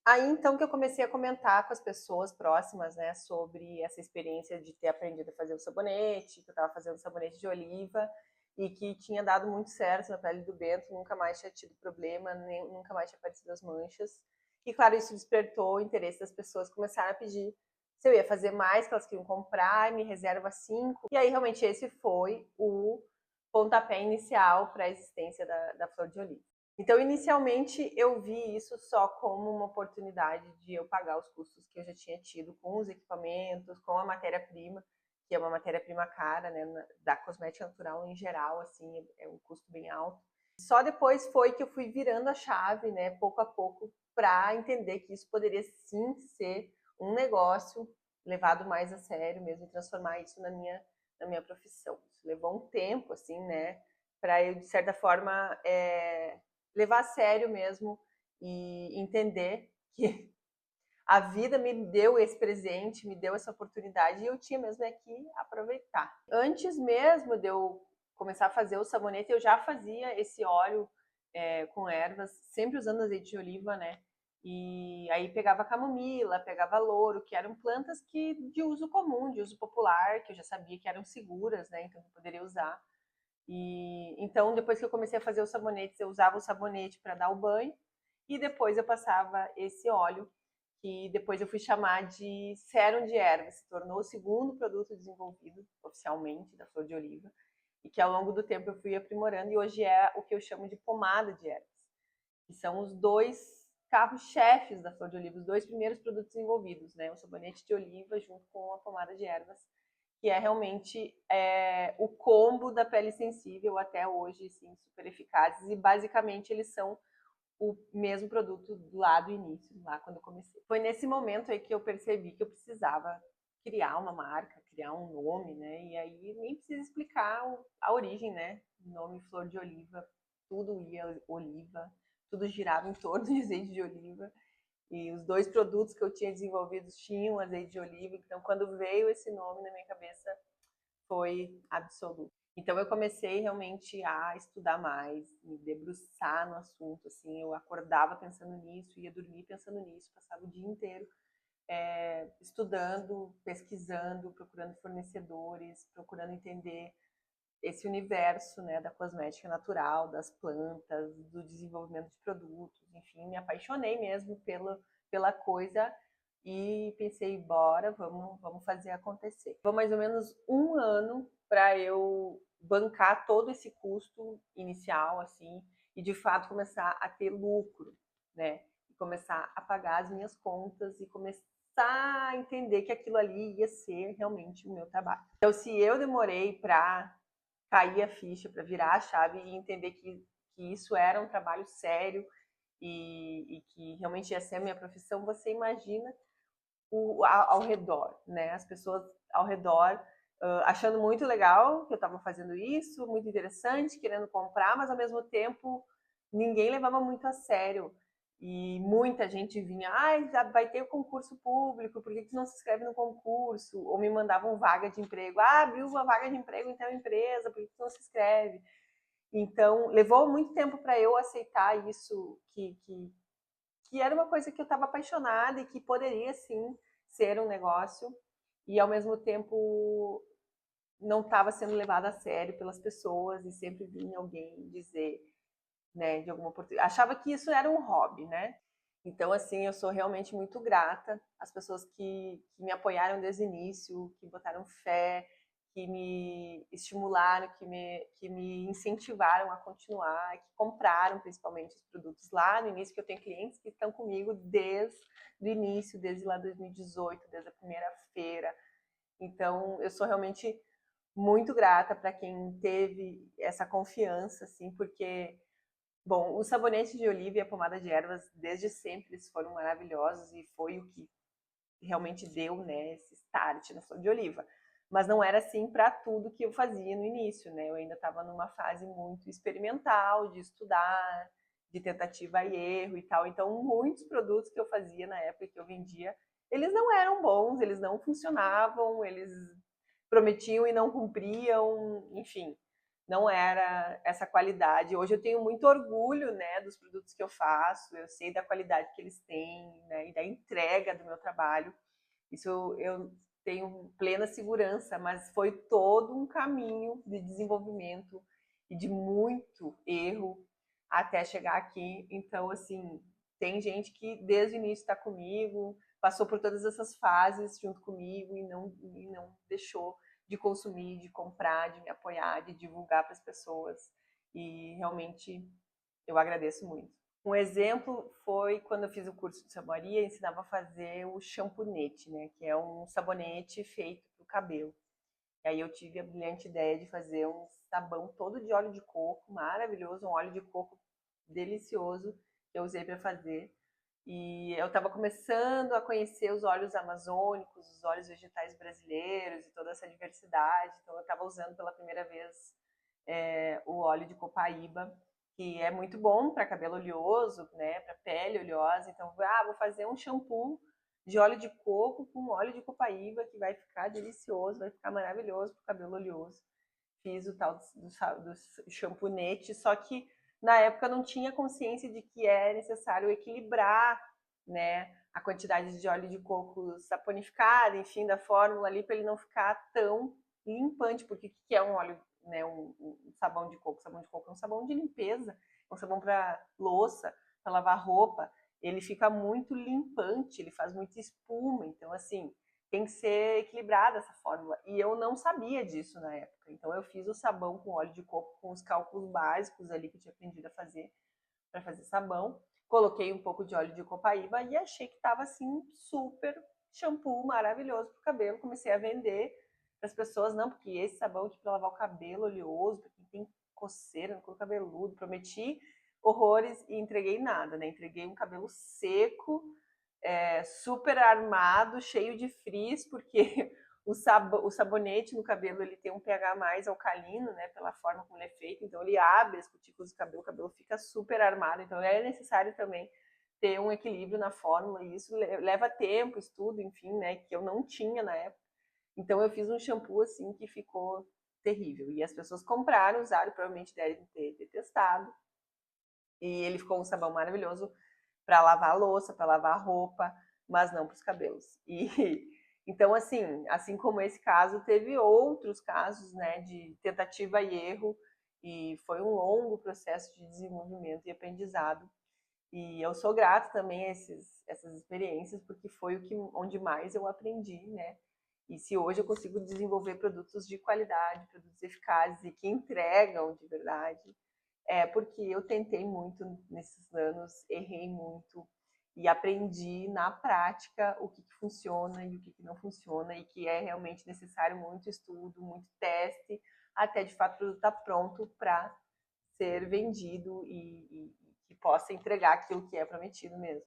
Aí então que eu comecei a comentar com as pessoas próximas, né, sobre essa experiência de ter aprendido a fazer o sabonete, que eu estava fazendo sabonete de oliva e que tinha dado muito certo na pele do Bento, nunca mais tinha tido problema, nem, nunca mais tinha aparecido as manchas. E claro, isso despertou o interesse das pessoas, começaram a pedir se eu ia fazer mais, que elas queriam comprar, me reserva 5. E aí realmente esse foi o pontapé inicial para a existência da flor de oliva. Então, inicialmente, eu vi isso só como uma oportunidade de eu pagar os custos que eu já tinha tido com os equipamentos, com a matéria-prima, que é uma matéria-prima cara, né, da cosmética natural em geral, assim, é um custo bem alto. Só depois foi que eu fui virando a chave, né, pouco a pouco, para entender que isso poderia sim ser um negócio levado mais a sério mesmo, transformar isso na minha profissão. Isso levou um tempo, assim, né, para eu, de certa forma, levar a sério mesmo e entender que a vida me deu esse presente, me deu essa oportunidade e eu tinha mesmo que aproveitar. Antes mesmo de eu começar a fazer o sabonete, eu já fazia esse óleo com ervas, sempre usando azeite de oliva, né? E aí pegava camomila, pegava louro, que eram plantas que de uso comum, de uso popular, que eu já sabia que eram seguras, né? Então eu poderia usar. E então, depois que eu comecei a fazer os sabonetes, eu usava o sabonete para dar o banho e depois eu passava esse óleo, que depois eu fui chamar de sérum de ervas, se tornou o segundo produto desenvolvido oficialmente da flor de oliva e que ao longo do tempo eu fui aprimorando e hoje é o que eu chamo de pomada de ervas, que são os dois carros-chefes da flor de oliva, os dois primeiros produtos desenvolvidos, né? O sabonete de oliva junto com a pomada de ervas, que é realmente o combo da pele sensível até hoje, assim, super eficazes, e basicamente eles são o mesmo produto lá do início, lá quando eu comecei. Foi nesse momento aí que eu percebi que eu precisava criar uma marca, criar um nome, né? E aí nem precisa explicar a origem, né? O nome Flor de Oliva, tudo ia oliva, tudo girava em torno de azeite de oliva. E os dois produtos que eu tinha desenvolvidos tinham azeite de oliva, então quando veio esse nome na minha cabeça foi absoluto. Então eu comecei realmente a estudar mais, me debruçar no assunto, assim, eu acordava pensando nisso, ia dormir pensando nisso, passava o dia inteiro estudando, pesquisando, procurando fornecedores, procurando entender esse universo, né, da cosmética natural, das plantas, do desenvolvimento de produtos, enfim, me apaixonei mesmo pela coisa e pensei, bora, vamos fazer acontecer. Foi mais ou menos um ano para eu bancar todo esse custo inicial, assim, e de fato começar a ter lucro, né? E começar a pagar as minhas contas e começar a entender que aquilo ali ia ser realmente o meu trabalho. Então, se eu demorei para cair a ficha, para virar a chave e entender que isso era um trabalho sério e que realmente ia ser a minha profissão, você imagina ao redor, né? As pessoas ao redor achando muito legal que eu estava fazendo isso, muito interessante, querendo comprar, mas ao mesmo tempo ninguém levava muito a sério. E muita gente vinha, vai ter o concurso público, por que tu não se inscreve no concurso? Ou me mandavam vaga de emprego, abriu uma vaga de emprego em tal empresa, por que tu não se inscreve? Então, levou muito tempo para eu aceitar isso, que era uma coisa que eu estava apaixonada e que poderia sim ser um negócio e ao mesmo tempo não estava sendo levada a sério pelas pessoas e sempre vinha alguém dizer, né, de alguma oportunidade. Achava que isso era um hobby, né? Então, assim, eu sou realmente muito grata às pessoas que me apoiaram desde o início, que botaram fé, que me estimularam, que me incentivaram a continuar, que compraram principalmente os produtos lá no início, que eu tenho clientes que estão comigo desde o início, desde lá 2018, desde a primeira feira. Então, eu sou realmente muito grata para quem teve essa confiança, assim, porque bom, o sabonete de oliva e a pomada de ervas, desde sempre, eles foram maravilhosos e foi o que realmente deu, né, esse start na flor de oliva. Mas não era assim para tudo que eu fazia no início, né? Eu ainda estava numa fase muito experimental, de estudar, de tentativa e erro e tal. Então, muitos produtos que eu fazia na época que eu vendia, eles não eram bons, eles não funcionavam, eles prometiam e não cumpriam, enfim. não era essa qualidade. Hoje eu tenho muito orgulho, né, dos produtos que eu faço, eu sei da qualidade que eles têm, né, e da entrega do meu trabalho. Isso eu tenho plena segurança, mas foi todo um caminho de desenvolvimento e de muito erro até chegar aqui. Então, assim, tem gente que desde o início está comigo, passou por todas essas fases junto comigo e não deixou de consumir, de comprar, de me apoiar, de divulgar para as pessoas. E realmente eu agradeço muito. Um exemplo foi quando eu fiz o curso de saboaria, ensinava a fazer o champonete, né, que é um sabonete feito para o cabelo. E aí eu tive a brilhante ideia de fazer um sabão todo de óleo de coco, maravilhoso, um óleo de coco delicioso que eu usei para fazer. E eu estava começando a conhecer os óleos amazônicos, os óleos vegetais brasileiros e toda essa diversidade. Então eu estava usando pela primeira vez o óleo de copaíba, que é muito bom para cabelo oleoso, né, para pele oleosa. Então, vou fazer um shampoo de óleo de coco com óleo de copaíba que vai ficar delicioso, vai ficar maravilhoso para o cabelo oleoso. Fiz o tal do champonete, só que na época não tinha consciência de que é necessário equilibrar, né, a quantidade de óleo de coco saponificado, enfim, da fórmula ali, para ele não ficar tão limpante, porque o que é um óleo, né, um sabão de coco? Sabão de coco é um sabão de limpeza, é um sabão para louça, para lavar roupa, ele fica muito limpante, ele faz muita espuma, então assim, tem que ser equilibrada essa fórmula. E eu não sabia disso na época. Então eu fiz o sabão com óleo de coco com os cálculos básicos ali que eu tinha aprendido a fazer para fazer sabão. Coloquei um pouco de óleo de copaíba e achei que estava assim super shampoo maravilhoso para o cabelo. Comecei a vender para as pessoas, não, porque esse sabão aqui para lavar o cabelo oleoso, para quem tem coceira no couro cabeludo. Prometi horrores e entreguei nada, né? Entreguei um cabelo seco, super armado, cheio de frizz, porque o sabonete no cabelo ele tem um pH mais alcalino, né, pela forma como ele é feito, então ele abre as cutículas do cabelo, o cabelo fica super armado, então é necessário também ter um equilíbrio na fórmula, e isso leva tempo, estudo, enfim, né, que eu não tinha na época. Então eu fiz um shampoo assim que ficou terrível, e as pessoas compraram, usaram, provavelmente devem ter detestado, e ele ficou um sabão maravilhoso para lavar a louça, para lavar a roupa, mas não para os cabelos. E então, assim como esse caso, teve outros casos, né, de tentativa e erro, e foi um longo processo de desenvolvimento e aprendizado. E eu sou grata também a essas experiências, porque foi onde mais eu aprendi, né? E se hoje eu consigo desenvolver produtos de qualidade, produtos eficazes e que entregam de verdade, é porque eu tentei muito nesses anos, errei muito e aprendi na prática o que funciona e o que não funciona e que é realmente necessário muito estudo, muito teste, até de fato o produto estar pronto para ser vendido e que possa entregar aquilo que é prometido mesmo.